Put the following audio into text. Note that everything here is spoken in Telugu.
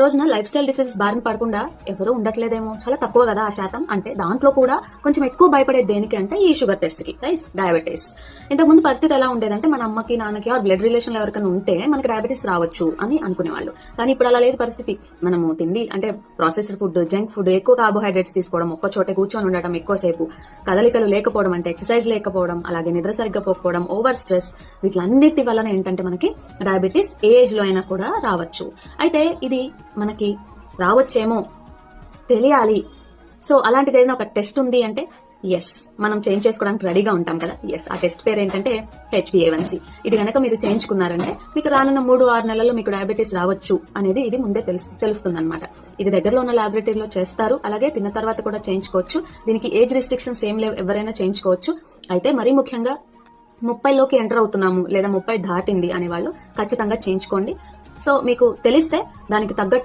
రోజున లైఫ్ స్టైల్ డిసీజెస్ బారిన పడకుండా ఎవరూ ఉండట్లేదేమో, చాలా తక్కువ కదా ఆ శాతం. అంటే దాంట్లో కూడా కొంచెం ఎక్కువ భయపడేది దేనికి అంటే ఈ షుగర్ టెస్ట్ కి, రైట్, డయాబెటీస్. ఇంతకుముందు పరిస్థితి ఎలా ఉండేదంటే మన అమ్మకి నాన్నకి ఆర్ బ్లడ్ రిలేషన్ ఎవరికైనా ఉంటే మనకి డయాబెటీస్ రావచ్చు అని అనుకునేవాళ్ళు. కానీ ఇప్పుడు అలా లేదు పరిస్థితి. మనము తిండి అంటే ప్రాసెస్డ్ ఫుడ్, జంక్ ఫుడ్, ఎక్కువ కార్బోహైడ్రేట్స్ తీసుకోవడం, ఒక్క చోటే కూర్చొని ఉండటం, ఎక్కువసేపు కదలికలు లేకపోవడం అంటే ఎక్సర్సైజ్ లేకపోవడం, అలాగే నిద్ర సరిగ్గా పోకపోవడం, ఓవర్ స్ట్రెస్, వీటిలన్నిటి వలన ఏంటంటే మనకి డయాబెటీస్ ఏజ్ లో అయినా కూడా రావచ్చు. అయితే ఇది మనకి రావచ్చేమో తెలియాలి. సో అలాంటిది ఏదైనా ఒక టెస్ట్ ఉంది అంటే ఎస్, మనం చేంజ్ చేసుకోవడానికి రెడీగా ఉంటాం కదా. ఎస్, ఆ టెస్ట్ పేరు ఏంటంటే HbA1c. ఇది కనుక మీరు చేయించుకున్నారంటే మీకు రానున్న 3-6 నెలల్లో మీకు డయాబెటీస్ రావచ్చు అనేది ఇది ముందే తెలుస్తుంది అనమాట. ఇది దగ్గరలో ఉన్న ల్యాబొరేటరీలో చేస్తారు. అలాగే తిన్న తర్వాత కూడా చేయించుకోవచ్చు. దీనికి ఏజ్ రిస్ట్రిక్షన్స్ ఏం లేవు, ఎవరైనా చేయించుకోవచ్చు. అయితే మరీ ముఖ్యంగా 30లోకి ఎంటర్ అవుతున్నాము లేదా 30 దాటింది అనే వాళ్ళు ఖచ్చితంగా చేయించుకోండి. సో మీకు తెలిస్తే దానికి తగ్గట్టు